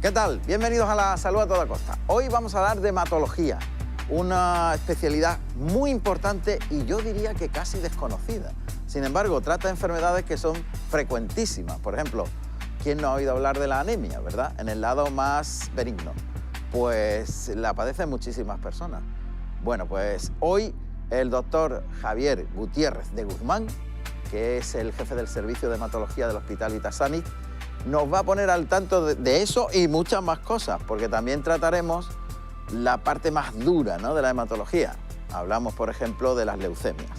¿Qué tal? Bienvenidos a La Salud a Toda Costa. Hoy vamos a hablar de hematología, una especialidad muy importante y yo diría que casi desconocida. Sin embargo, trata enfermedades que son frecuentísimas. Por ejemplo, ¿quién no ha oído hablar de la anemia, verdad? En el lado más benigno. Pues la padecen muchísimas personas. Bueno, pues hoy el doctor Javier Gutiérrez de Guzmán, que es el jefe del servicio de hematología del Hospital Vitasanit, nos va a poner al tanto de eso y muchas más cosas, porque también trataremos la parte más dura, ¿no?, de la hematología. Hablamos, por ejemplo, de las leucemias.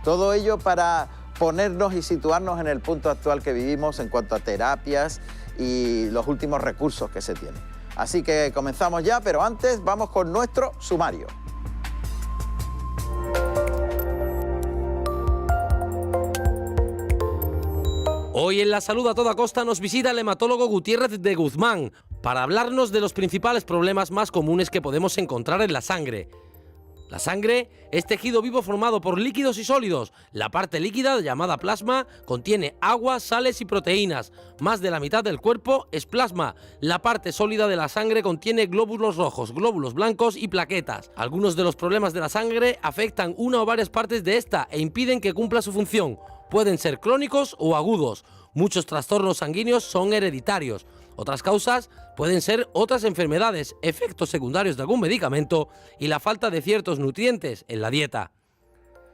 Todo ello para ponernos y situarnos en el punto actual que vivimos en cuanto a terapias y los últimos recursos que se tienen. Así que comenzamos ya, pero antes vamos con nuestro sumario. Hoy en La Salud a Toda Costa nos visita el hematólogo Gutiérrez de Guzmán para hablarnos de los principales problemas más comunes que podemos encontrar en la sangre. La sangre es tejido vivo formado por líquidos y sólidos. La parte líquida, llamada plasma, contiene agua, sales y proteínas. Más de la mitad del cuerpo es plasma. La parte sólida de la sangre contiene glóbulos rojos, glóbulos blancos y plaquetas. Algunos de los problemas de la sangre afectan una o varias partes de esta e impiden que cumpla su función. Pueden ser crónicos o agudos. Muchos trastornos sanguíneos son hereditarios. Otras causas pueden ser otras enfermedades, efectos secundarios de algún medicamento y la falta de ciertos nutrientes en la dieta.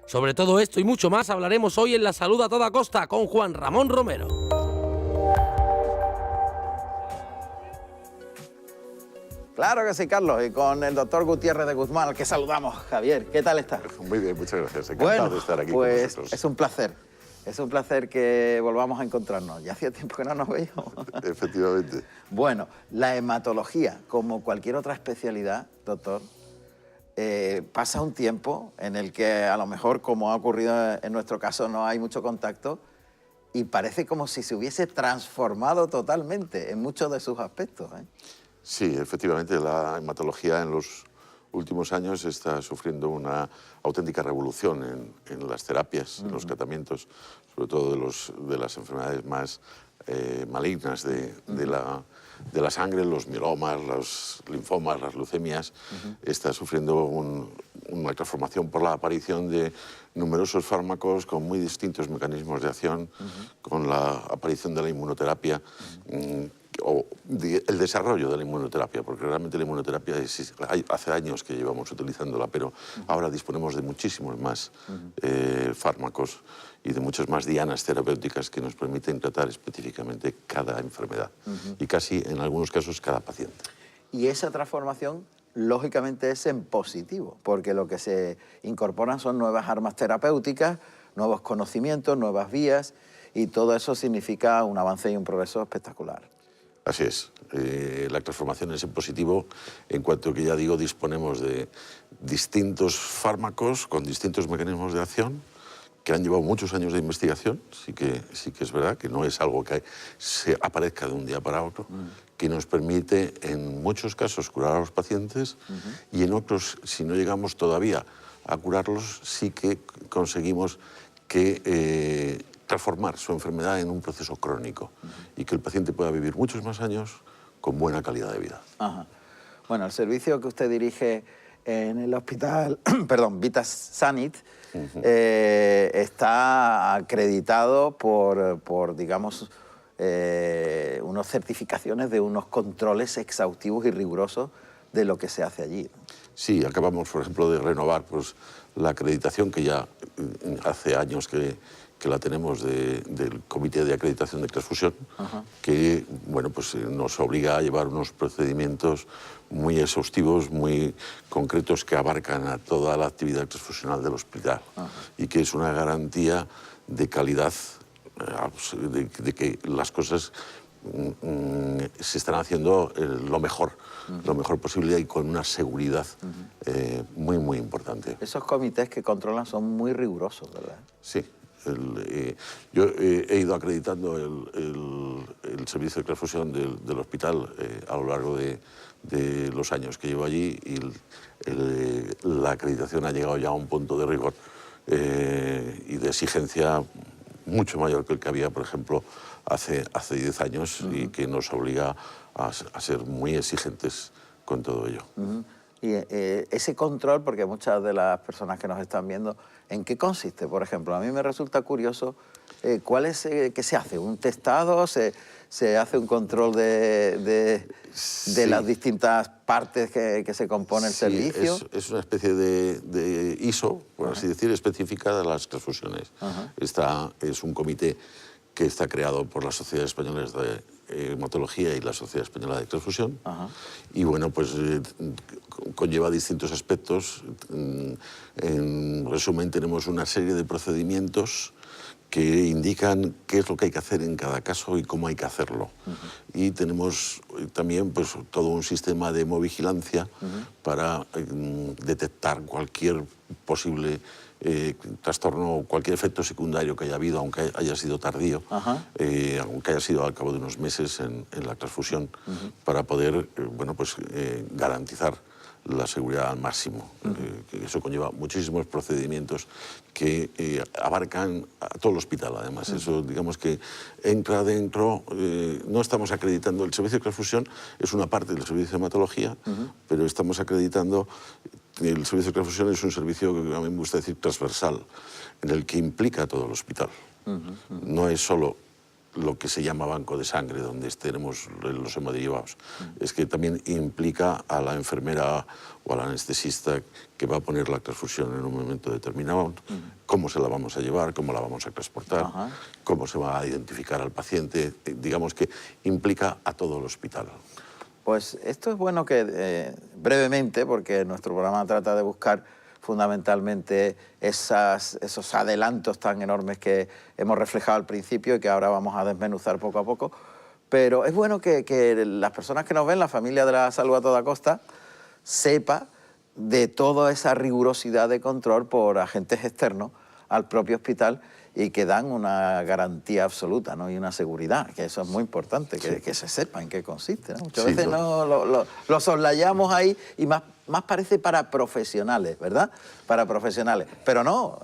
Sobre todo esto y mucho más hablaremos hoy en La Salud a Toda Costa con Juan Ramón Romero. Claro que sí, Carlos, y con el doctor Gutiérrez de Guzmán, al que saludamos. Javier, ¿qué tal estás? Muy bien, muchas gracias. Encantado de estar aquí con vosotros. Es un placer. Es un placer que volvamos a encontrarnos. Ya hacía tiempo que no nos veíamos. Efectivamente. Bueno, la hematología, como cualquier otra especialidad, doctor, pasa un tiempo en el que a lo mejor, como ha ocurrido en nuestro caso, no hay mucho contacto y parece como si se hubiese transformado totalmente en muchos de sus aspectos, ¿eh? Sí, efectivamente, la hematología en los últimos años está sufriendo una auténtica revolución en las terapias, en los tratamientos, sobre todo de las enfermedades más malignas de la sangre, los mielomas, los linfomas, las leucemias. Está sufriendo una transformación por la aparición de numerosos fármacos con muy distintos mecanismos de acción, con la aparición de la inmunoterapia, o el desarrollo de la inmunoterapia, porque realmente la inmunoterapia hace años que llevamos utilizándola, pero ahora disponemos de muchísimos más fármacos y de muchas más dianas terapéuticas que nos permiten tratar específicamente cada enfermedad y casi en algunos casos cada paciente. Y esa transformación lógicamente es en positivo, porque lo que se incorporan son nuevas armas terapéuticas, nuevos conocimientos, nuevas vías, y todo eso significa un avance y un progreso espectacular. Así es. La transformación es en positivo en cuanto que, ya digo, disponemos de distintos fármacos con distintos mecanismos de acción que han llevado muchos años de investigación. Sí que es verdad que no es algo que se aparezca de un día para otro, que nos permite en muchos casos curar a los pacientes y en otros, si no llegamos todavía a curarlos, sí que conseguimos que transformar su enfermedad en un proceso crónico y que el paciente pueda vivir muchos más años con buena calidad de vida. Ajá. Bueno, el servicio que usted dirige en el hospital, Vitasanit, está acreditado por digamos, unas certificaciones de unos controles exhaustivos y rigurosos de lo que se hace allí. Sí, acabamos, por ejemplo, de renovar pues, la acreditación que ya hace años que la tenemos del Comité de Acreditación de Transfusión, que bueno, pues, nos obliga a llevar unos procedimientos muy exhaustivos, muy concretos, que abarcan a toda la actividad transfusional del hospital y que es una garantía de calidad, de que las cosas se están haciendo lo mejor posible y con una seguridad muy, muy importante. Esos comités que controlan son muy rigurosos, ¿verdad? Sí. Yo he ido acreditando el servicio de transfusión del hospital a lo largo de los años que llevo allí y la acreditación ha llegado ya a un punto de rigor y de exigencia mucho mayor que el que había, por ejemplo, hace 10 años y que nos obliga a ser muy exigentes con todo ello. Y ese control, porque muchas de las personas que nos están viendo, ¿en qué consiste? Por ejemplo, a mí me resulta curioso, ¿cuál es, qué se hace? ¿Un testado? ¿Se hace un control de las distintas partes que se compone el servicio? Es una especie de ISO, por así decir, específica de las transfusiones. Es un comité que está creado por las sociedades españolas de hematología y la Sociedad Española de Transfusión. Y bueno, pues conlleva distintos aspectos. En resumen, tenemos una serie de procedimientos que indican qué es lo que hay que hacer en cada caso y cómo hay que hacerlo. Y tenemos también pues, todo un sistema de hemovigilancia para detectar cualquier posible trastorno, cualquier efecto secundario que haya habido, aunque haya sido tardío, aunque haya sido al cabo de unos meses en la transfusión, para poder bueno, pues, garantizar la seguridad al máximo. Eso conlleva muchísimos procedimientos que abarcan a todo el hospital, además. Eso, digamos que entra dentro, no estamos acreditando, el servicio de transfusión es una parte del servicio de hematología, pero estamos acreditando, el servicio de transfusión es un servicio que a mí me gusta decir transversal, en el que implica a todo el hospital. No es solo lo que se llama banco de sangre, donde tenemos los hemoderivados. Es que también implica a la enfermera o al anestesista que va a poner la transfusión en un momento determinado, cómo se la vamos a llevar, cómo la vamos a transportar, cómo se va a identificar al paciente. Digamos que implica a todo el hospital. Pues esto es bueno que, brevemente, porque nuestro programa trata de buscar fundamentalmente esos adelantos tan enormes que hemos reflejado al principio y que ahora vamos a desmenuzar poco a poco. Pero es bueno que las personas que nos ven, la familia de la salud a toda costa, sepa de toda esa rigurosidad de control por agentes externos al propio hospital y que dan una garantía absoluta, ¿no? Y una seguridad, que eso es muy importante, que se sepa en qué consiste, ¿no? Muchas veces lo soslayamos ahí y más parece para profesionales, ¿verdad? Para profesionales. Pero no,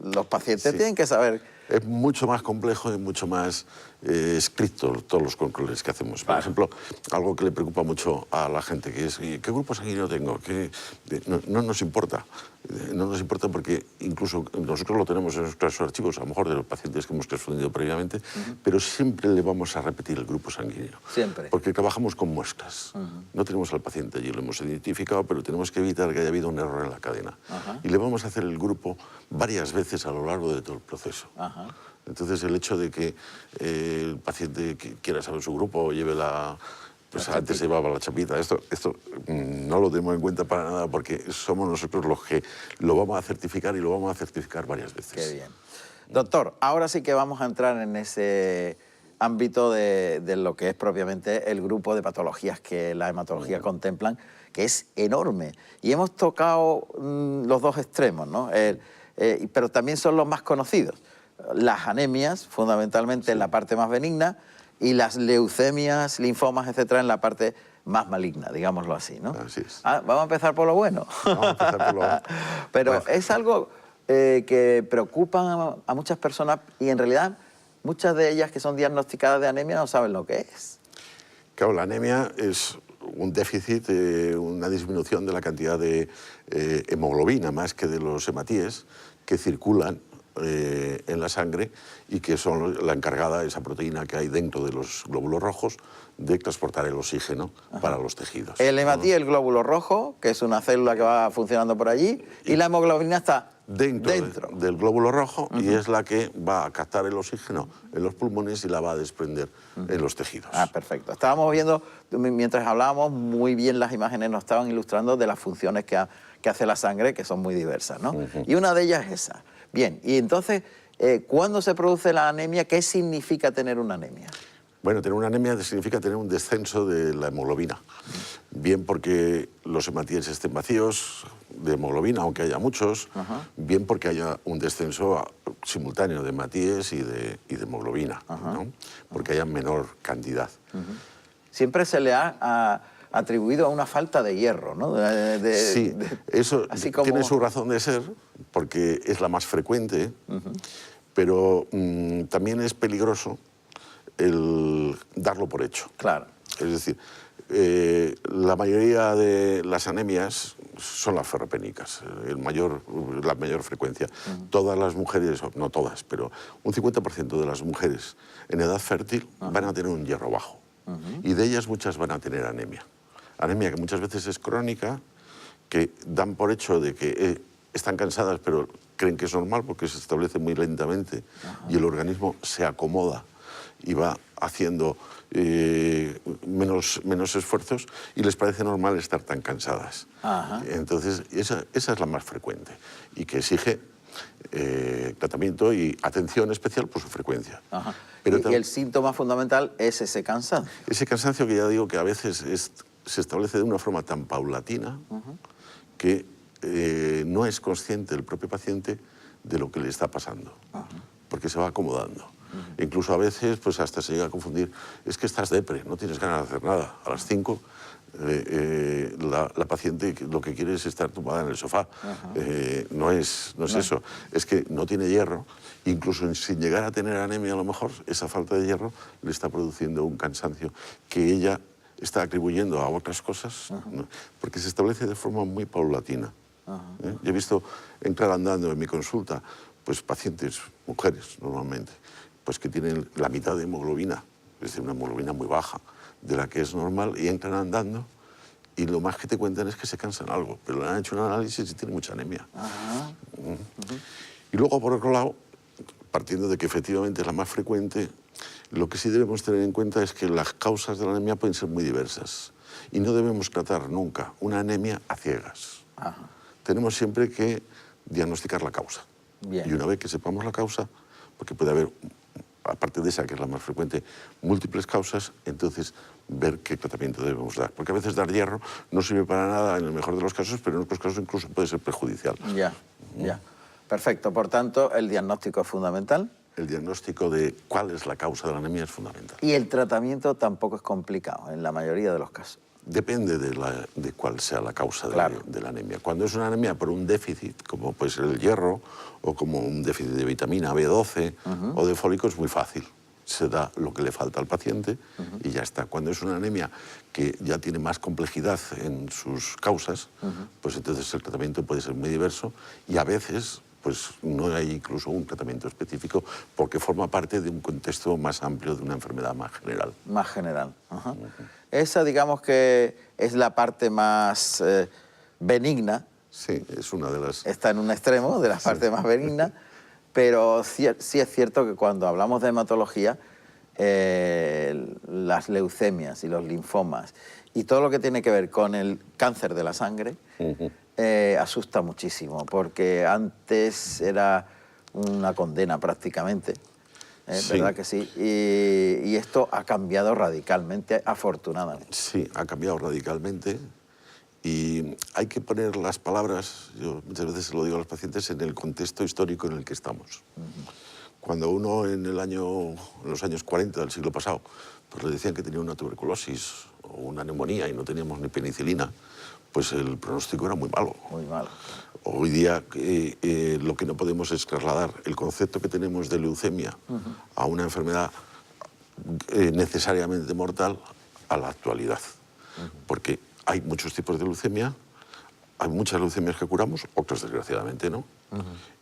los pacientes tienen que saber. Es mucho más complejo y mucho más estricto todos los controles que hacemos. Por ejemplo, algo que le preocupa mucho a la gente, que es ¿qué grupo sanguíneo tengo? No nos importa. No nos importa porque incluso nosotros lo tenemos en nuestros archivos, a lo mejor de los pacientes que hemos transfundido previamente, pero siempre le vamos a repetir el grupo sanguíneo. Siempre. Porque trabajamos con muestras. No tenemos al paciente allí, lo hemos identificado, pero tenemos que evitar que haya habido un error en la cadena. Y le vamos a hacer el grupo varias veces a lo largo de todo el proceso. Entonces, el hecho de que el paciente quiera saber su grupo o lleve la... Pues antes se llevaba la chapita. Esto no lo tenemos en cuenta para nada porque somos nosotros los que lo vamos a certificar y lo vamos a certificar varias veces. Qué bien. Doctor, ahora sí que vamos a entrar en ese ámbito de lo que es propiamente el grupo de patologías que la hematología contemplan, que es enorme. Y hemos tocado los dos extremos, ¿no? Pero también son los más conocidos. Las anemias, fundamentalmente en la parte más benigna, y las leucemias, linfomas, etcétera, en la parte más maligna, digámoslo así, ¿no? Así es. Vamos a empezar por lo bueno. Vamos a empezar por lo bueno. Pero bueno, es algo que preocupa a muchas personas y en realidad muchas de ellas que son diagnosticadas de anemia no saben lo que es. Claro, la anemia es un déficit, una disminución de la cantidad de hemoglobina, más que de los hematíes, que circulan en la sangre y que son la encargada, esa proteína que hay dentro de los glóbulos rojos, de transportar el oxígeno para los tejidos. El hematíes es el glóbulo rojo, que es una célula que va funcionando por allí, y la hemoglobina está dentro del glóbulo rojo y es la que va a captar el oxígeno en los pulmones y la va a desprender en los tejidos. Perfecto. Estábamos viendo, mientras hablábamos, muy bien las imágenes nos estaban ilustrando de las funciones que hace la sangre, que son muy diversas, ¿no? Y una de ellas es esa. Bien, y entonces, ¿cuándo se produce la anemia? ¿Qué significa tener una anemia? Bueno, tener una anemia significa tener un descenso de la hemoglobina. Bien porque los hematíes estén vacíos de hemoglobina, aunque haya muchos, bien porque haya un descenso simultáneo de hematíes y de hemoglobina, ¿no? Porque haya menor cantidad. Siempre se le ha atribuido a una falta de hierro, ¿no? Eso así como... tiene su razón de ser, porque es la más frecuente, Pero también es peligroso el darlo por hecho. Claro. Es decir, la mayoría de las anemias son las ferropénicas, la mayor frecuencia. Todas las mujeres, no todas, pero un 50% de las mujeres en edad fértil van a tener un hierro bajo. Y de ellas muchas van a tener anemia. Anemia que muchas veces es crónica, que dan por hecho de que están cansadas, pero creen que es normal porque se establece muy lentamente y el organismo se acomoda y va haciendo menos esfuerzos y les parece normal estar tan cansadas. Entonces, esa es la más frecuente y que exige tratamiento y atención especial por su frecuencia. Pero y el síntoma fundamental es ese cansancio. Ese cansancio que ya digo que a veces se establece de una forma tan paulatina que no es consciente el propio paciente de lo que le está pasando, porque se va acomodando. Incluso a veces pues hasta se llega a confundir, es que estás depre, no tienes ganas de hacer nada. A las 5 la paciente lo que quiere es estar tumbada en el sofá. No es eso, es que no tiene hierro. Incluso sin llegar a tener anemia, a lo mejor esa falta de hierro le está produciendo un cansancio que ella está atribuyendo a otras cosas, ¿no? Porque se establece de forma muy paulatina. Yo he visto entrar andando en mi consulta pues pacientes, mujeres normalmente, pues que tienen la mitad de hemoglobina, es decir, una hemoglobina muy baja, de la que es normal, y entran andando y lo más que te cuentan es que se cansan algo, pero le han hecho un análisis y tienen mucha anemia. Y luego, por otro lado, partiendo de que efectivamente es la más frecuente, lo que sí debemos tener en cuenta es que las causas de la anemia pueden ser muy diversas y no debemos tratar nunca una anemia a ciegas. Tenemos siempre que diagnosticar la causa. Y una vez que sepamos la causa, porque puede haber, aparte de esa que es la más frecuente, múltiples causas, entonces ver qué tratamiento debemos dar. Porque a veces dar hierro no sirve para nada en el mejor de los casos, pero en otros casos incluso puede ser perjudicial. Perfecto. Por tanto, el diagnóstico es fundamental. El diagnóstico de cuál es la causa de la anemia es fundamental. Y el tratamiento tampoco es complicado en la mayoría de los casos. Depende de cuál sea la causa de la anemia. Cuando es una anemia por un déficit, como puede ser el hierro, o como un déficit de vitamina B12 o de fólico, es muy fácil. Se da lo que le falta al paciente y ya está. Cuando es una anemia que ya tiene más complejidad en sus causas, pues entonces el tratamiento puede ser muy diverso y a veces pues no hay incluso un tratamiento específico porque forma parte de un contexto más amplio de una enfermedad más general. Más general. Esa, digamos que es la parte más benigna. Sí, es una de las... Está en un extremo de la parte más benigna, pero sí es cierto que cuando hablamos de hematología, las leucemias y los linfomas y todo lo que tiene que ver con el cáncer de la sangre asusta muchísimo, porque antes era una condena prácticamente. ¿Verdad que sí? Y esto ha cambiado radicalmente, afortunadamente. Sí, ha cambiado radicalmente y hay que poner las palabras, yo muchas veces se lo digo a los pacientes, en el contexto histórico en el que estamos. Cuando uno en los años 40 del siglo pasado, pues le decían que tenía una tuberculosis o una neumonía y no teníamos ni penicilina, pues el pronóstico era muy malo. Muy malo. Hoy día lo que no podemos es trasladar el concepto que tenemos de leucemia a una enfermedad necesariamente mortal a la actualidad. Porque hay muchos tipos de leucemia, hay muchas leucemias que curamos, otras desgraciadamente no,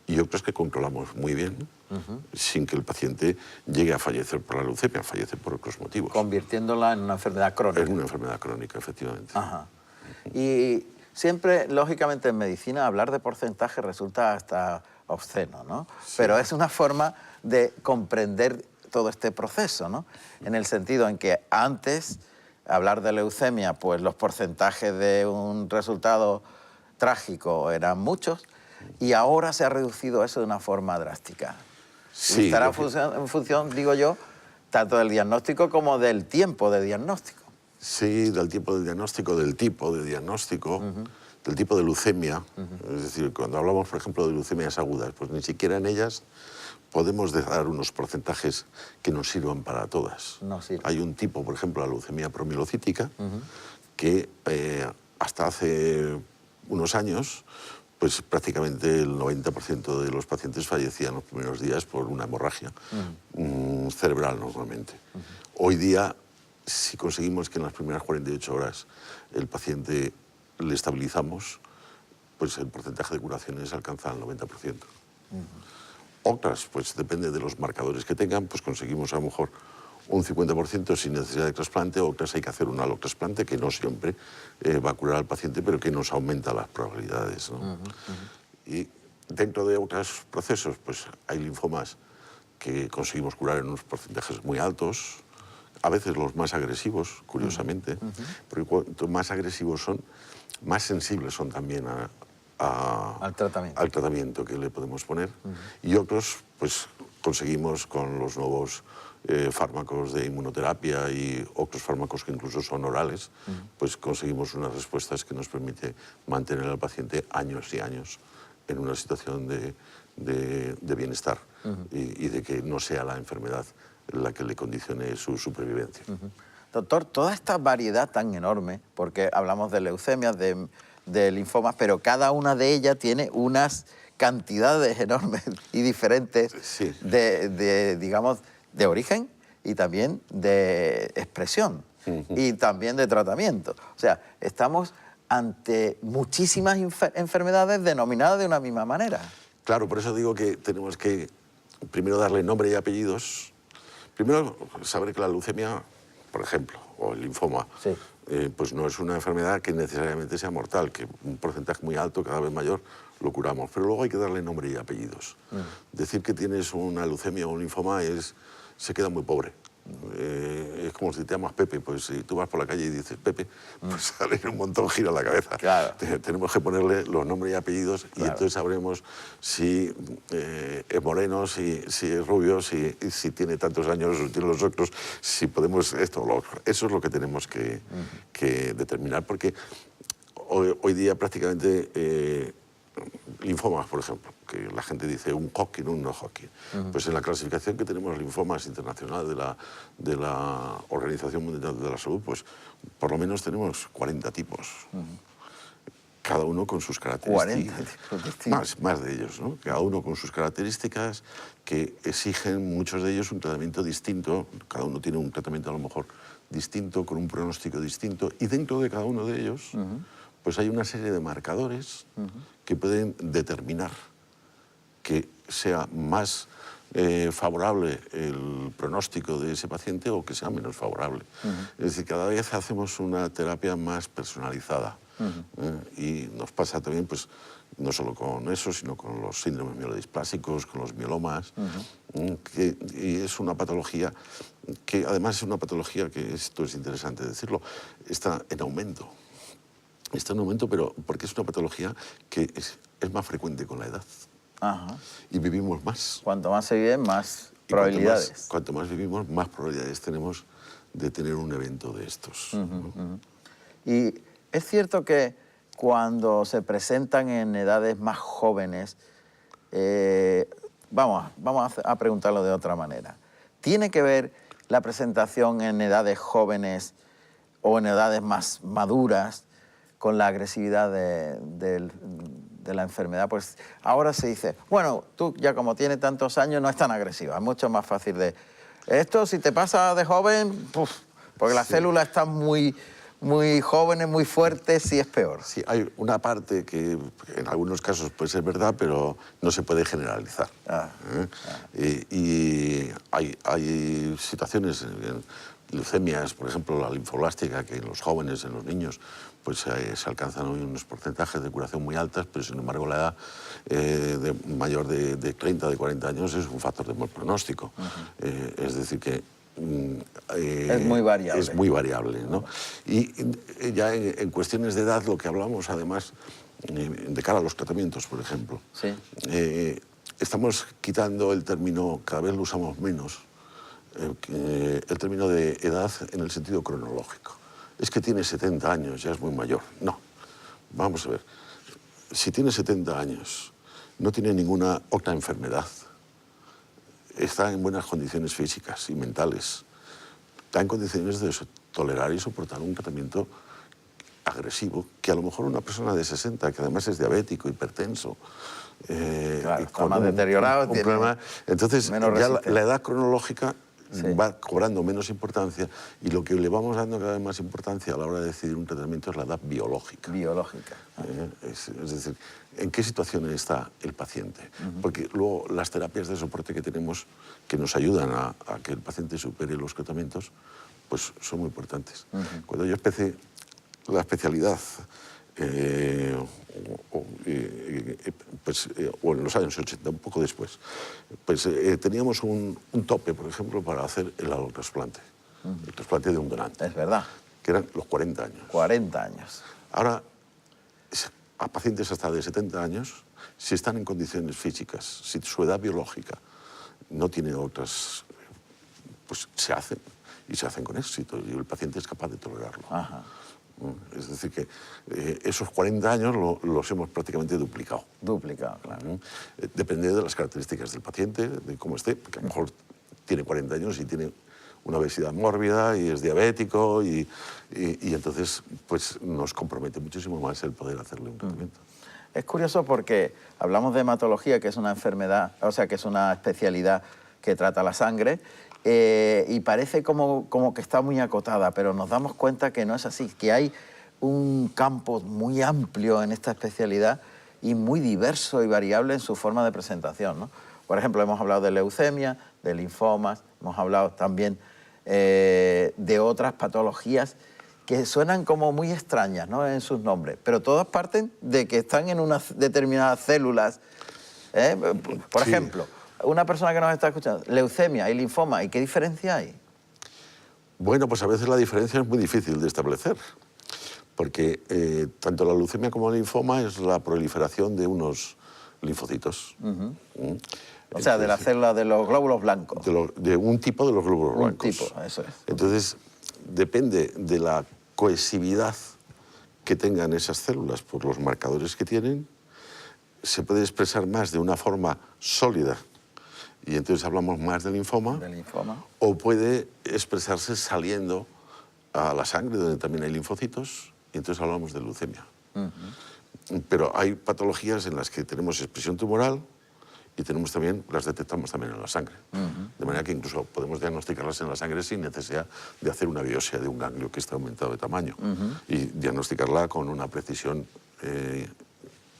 y otras que controlamos muy bien sin que el paciente llegue a fallecer por la leucemia, fallece por otros motivos. Convirtiéndola en una enfermedad crónica. En una enfermedad crónica, efectivamente. Y siempre, lógicamente, en medicina hablar de porcentaje resulta hasta obsceno, ¿no? Sí. Pero es una forma de comprender todo este proceso, ¿no? En el sentido en que antes, hablar de leucemia, pues los porcentajes de un resultado trágico eran muchos y ahora se ha reducido eso de una forma drástica. Sí. Estará en función, digo yo, tanto del diagnóstico como del tiempo de diagnóstico. Sí, del tiempo de diagnóstico, del tipo de diagnóstico, del tipo de leucemia. Es decir, cuando hablamos, por ejemplo, de leucemias agudas, pues ni siquiera en ellas podemos dar unos porcentajes que nos sirvan para todas. No sirve. Hay un tipo, por ejemplo, la leucemia promielocítica, que hasta hace unos años pues prácticamente el 90% de los pacientes fallecían los primeros días por una hemorragia cerebral normalmente. Hoy día, si conseguimos que en las primeras 48 horas el paciente le estabilizamos, pues el porcentaje de curaciones alcanza el 90%. Otras, pues depende de los marcadores que tengan, pues conseguimos a lo mejor un 50% sin necesidad de trasplante, otras hay que hacer un alotrasplante, que no siempre va a curar al paciente, pero que nos aumenta las probabilidades, ¿no? Y dentro de otros procesos, pues hay linfomas que conseguimos curar en unos porcentajes muy altos, a veces los más agresivos, curiosamente, porque cuanto más agresivos son, más sensibles son también al tratamiento que le podemos poner. Y otros, pues conseguimos con los nuevos fármacos de inmunoterapia y otros fármacos que incluso son orales, pues conseguimos unas respuestas que nos permite mantener al paciente años y años en una situación de bienestar y de que no sea la enfermedad la que le condicione su supervivencia. Doctor, toda esta variedad tan enorme, porque hablamos de leucemias, de linfomas, pero cada una de ellas tiene unas cantidades enormes y diferentes Sí. digamos, de origen y también de expresión y también de tratamiento. O sea, estamos ante muchísimas enfermedades denominadas de una misma manera. Claro, por eso digo que tenemos que primero darle nombre y apellidos. Primero, saber que la leucemia, por ejemplo, o el linfoma, Sí. pues no es una enfermedad que necesariamente sea mortal, que un porcentaje muy alto, cada vez mayor, lo curamos. Pero luego hay que darle nombre y apellidos. Decir que tienes una leucemia o un linfoma se queda muy pobre. Es como si te llamas Pepe, pues si tú vas por la calle y dices Pepe, pues sale un montón, gira la cabeza. Claro. Tenemos que ponerle los nombres y apellidos y Claro. entonces sabremos si es moreno, si es rubio, si tiene tantos años, si tiene los otros, si podemos esto o lo otro. Eso es lo que tenemos que determinar, porque hoy día prácticamente linfomas, por ejemplo, que la gente dice un Hodgkin, un no Hodgkin. Pues en la clasificación que tenemos linfomas internacional de la Organización Mundial de la Salud, pues por lo menos tenemos 40 tipos. Cada uno con sus características. 40 tipos distintos. Más de ellos, ¿no? Cada uno con sus características que exigen, muchos de ellos, un tratamiento distinto. Cada uno tiene un tratamiento a lo mejor distinto, con un pronóstico distinto. Y dentro de cada uno de ellos, pues hay una serie de marcadores que pueden determinar que sea más favorable el pronóstico de ese paciente o que sea menos favorable. Es decir, cada vez hacemos una terapia más personalizada. Y nos pasa también, pues, no solo con eso, sino con los síndromes mielodisplásicos, con los mielomas, y es una patología que, además, es una patología que, esto es interesante decirlo, está en aumento. Está en aumento, pero porque es una patología que es más frecuente con la edad. Ajá. Y vivimos más. Cuanto más se vive, más Y probabilidades. Cuanto más vivimos, más probabilidades tenemos de tener un evento de estos. ¿no? Y es cierto que cuando se presentan en edades más jóvenes, vamos a preguntarlo de otra manera. ¿Tiene que ver la presentación en edades jóvenes o en edades más maduras con la agresividad de la enfermedad? Pues ahora se dice, bueno, tú ya como tienes tantos años no es tan agresiva, es mucho más fácil de... Esto si te pasa de joven, porque las células están muy jóvenes, muy fuertes, sí es peor. Sí, hay una parte que en algunos casos puede ser verdad, pero no se puede generalizar. Y hay situaciones, en leucemias, por ejemplo, la linfoblástica, que en los jóvenes, en los niños, pues se alcanzan hoy unos porcentajes de curación muy altas, pero sin embargo la edad mayor de 30, de 40 años es un factor de mal pronóstico. Es decir, que es muy variable. Es muy variable, ¿no? Y ya en cuestiones de edad, lo que hablamos, además, de cara a los tratamientos, por ejemplo, Sí. Estamos quitando el término, cada vez lo usamos menos, el término de edad en el sentido cronológico. Es que tiene 70 años, ya es muy mayor. No, vamos a ver. Si tiene 70 años, no tiene ninguna otra enfermedad, está en buenas condiciones físicas y mentales, está en condiciones de tolerar y soportar un tratamiento agresivo que a lo mejor una persona de 60, que además es diabético, hipertenso, claro, está más deteriorado, tiene problema, entonces menos ya resistencia. la edad cronológica Sí. va cobrando menos importancia y lo que le vamos dando cada vez más importancia a la hora de decidir un tratamiento es la edad biológica. Biológica. Es decir, ¿en qué situación está el paciente? Porque luego las terapias de soporte que tenemos que nos ayudan a que el paciente supere los tratamientos, pues son muy importantes. Cuando yo empecé la especialidad, o en los años 80, un poco después, pues teníamos un tope, por ejemplo, para hacer el allotrasplante, el trasplante de un donante, Es verdad. que eran los 40 años. 40 años. Ahora, a pacientes hasta de 70 años, si están en condiciones físicas, si su edad biológica no tiene otras, pues se hacen, y se hacen con éxito, y el paciente es capaz de tolerarlo. Ajá. Es decir, que esos 40 años los hemos prácticamente duplicado. Duplicado, claro. Depende de las características del paciente, de cómo esté, porque a lo mejor tiene 40 años y tiene una obesidad mórbida y es diabético y entonces pues nos compromete muchísimo más el poder hacerle un tratamiento. Es curioso porque hablamos de hematología, que es una enfermedad, o sea, que es una especialidad que trata la sangre, y parece como que está muy acotada, pero nos damos cuenta que no es así, que hay un campo muy amplio en esta especialidad y muy diverso y variable en su forma de presentación, ¿no? Por ejemplo, hemos hablado de leucemia, de linfomas, hemos hablado también de otras patologías que suenan como muy extrañas, ¿no?, en sus nombres, pero todas parten de que están en unas determinadas células. Por Sí. ejemplo, una persona que nos está escuchando, leucemia y linfoma, ¿y qué diferencia hay? Bueno, pues a veces la diferencia es muy difícil de establecer, porque tanto la leucemia como el linfoma es la proliferación de unos linfocitos. O sea, de la célula de los glóbulos blancos. De un tipo de los glóbulos blancos. Un tipo, eso es. Entonces, depende de la cohesividad que tengan esas células por los marcadores que tienen, se puede expresar más de una forma sólida y entonces hablamos más de linfoma, o puede expresarse saliendo a la sangre, donde también hay linfocitos, y entonces hablamos de leucemia. Pero hay patologías en las que tenemos expresión tumoral y las detectamos también en la sangre. De manera que incluso podemos diagnosticarlas en la sangre sin necesidad de hacer una biopsia de un ganglio que está aumentado de tamaño y diagnosticarla con una precisión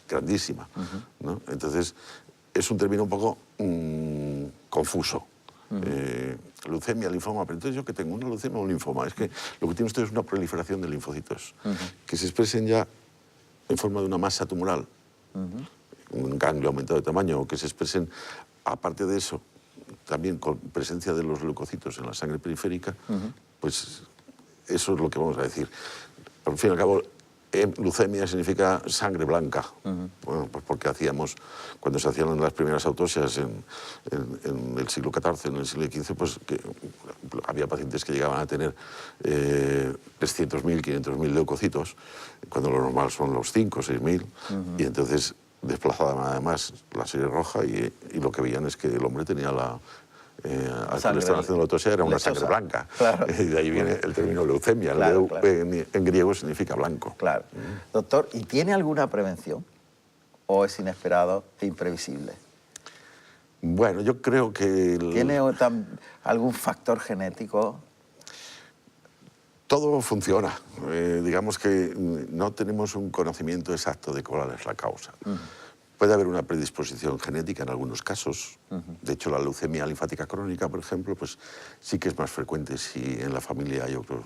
grandísima, ¿no? Entonces, es un término un poco confuso. Leucemia, linfoma, pero entonces yo que tengo una leucemia o un linfoma, es que lo que tiene usted es una proliferación de linfocitos que se expresen ya en forma de una masa tumoral, un ganglio aumentado de tamaño, o que se expresen, aparte de eso, también con presencia de los leucocitos en la sangre periférica, pues eso es lo que vamos a decir. Al fin y al cabo, leucemia significa sangre blanca, bueno, pues porque cuando se hacían las primeras autopsias en el siglo XIV, en el siglo XV, pues que había pacientes que llegaban a tener 300.000, 500.000 leucocitos, cuando lo normal son los 5 o 6.000, y entonces desplazaban además la serie roja y lo que veían es que el hombre tenía al que le estaban haciendo la autopsia era una sangre blanca. Claro. Y de ahí viene el término leucemia. Claro, claro. En griego significa blanco. Claro. Doctor, ¿y tiene alguna prevención? ¿O es inesperado e imprevisible? Bueno, yo creo que... ¿Tiene algún factor genético? Todo funciona. Digamos que no tenemos un conocimiento exacto de cuál es la causa. Puede haber una predisposición genética en algunos casos. De hecho, la leucemia linfática crónica, por ejemplo, pues sí que es más frecuente si en la familia hay otro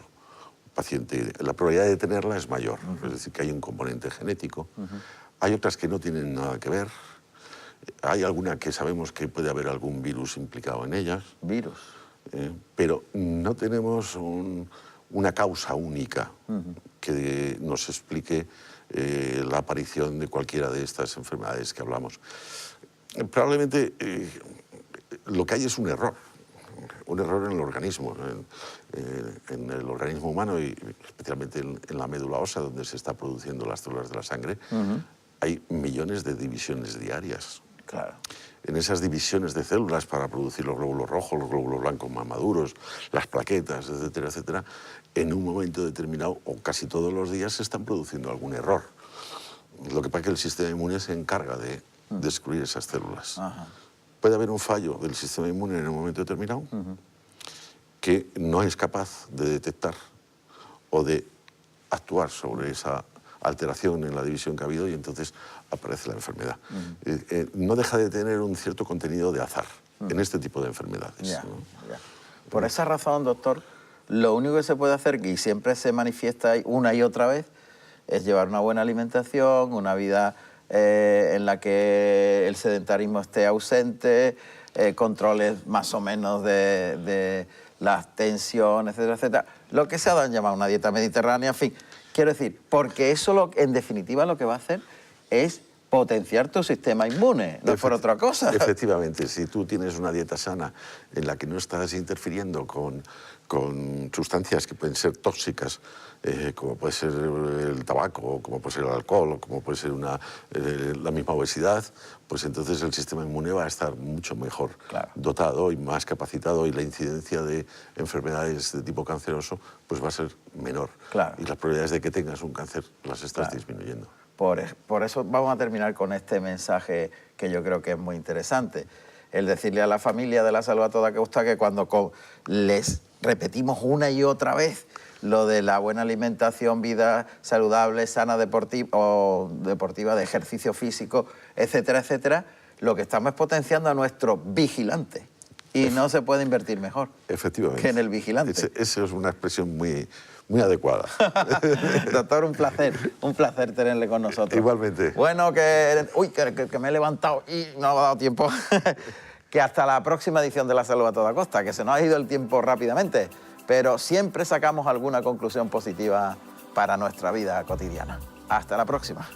paciente. La probabilidad de tenerla es mayor, es decir, que hay un componente genético. Hay otras que no tienen nada que ver. Hay alguna que sabemos que puede haber algún virus implicado en ellas. ¿Virus? Pero no tenemos una causa única que nos explique la aparición de cualquiera de estas enfermedades que hablamos. Probablemente lo que hay es un error en el organismo, en el organismo humano y especialmente en la médula ósea, donde se está produciendo las células de la sangre. Hay millones de divisiones diarias. Claro. En esas divisiones de células para producir los glóbulos rojos, los glóbulos blancos más maduros, las plaquetas, etcétera, etcétera, en un momento determinado, o casi todos los días, se están produciendo algún error. Lo que pasa es que el sistema inmune se encarga de destruir esas células. Ajá. Puede haber un fallo del sistema inmune en un momento determinado que no es capaz de detectar o de actuar sobre esa alteración en la división que ha habido y entonces aparece la enfermedad. No deja de tener un cierto contenido de azar en este tipo de enfermedades. Ya, ¿no? ya. Por esa razón, doctor, lo único que se puede hacer, y siempre se manifiesta una y otra vez, es llevar una buena alimentación, una vida en la que el sedentarismo esté ausente, controles más o menos de las tensiones, etcétera, etcétera. Lo que se ha llamado una dieta mediterránea, en fin. Quiero decir, porque eso en definitiva lo que va a hacer es potenciar tu sistema inmune, no es por otra cosa. Efectivamente, si tú tienes una dieta sana en la que no estás interfiriendo con sustancias que pueden ser tóxicas, como puede ser el tabaco, como puede ser el alcohol, o como puede ser la misma obesidad, pues entonces el sistema inmune va a estar mucho mejor dotado y más capacitado y la incidencia de enfermedades de tipo canceroso pues va a ser menor. Y las probabilidades de que tengas un cáncer las estás disminuyendo. Por eso vamos a terminar con este mensaje que yo creo que es muy interesante. El decirle a la familia de La Salud a Toda Costa que cuando les repetimos una y otra vez lo de la buena alimentación, vida saludable, sana, deportiva, de ejercicio físico, etcétera, etcétera, lo que estamos es potenciando a nuestro vigilante. Y no se puede invertir mejor que en el vigilante. Esa es una expresión muy adecuada. Doctor, un placer tenerle con nosotros. Igualmente. Bueno, que me he levantado y no me ha dado tiempo. Que hasta la próxima edición de La Salud a Toda Costa, que se nos ha ido el tiempo rápidamente, pero siempre sacamos alguna conclusión positiva para nuestra vida cotidiana. Hasta la próxima.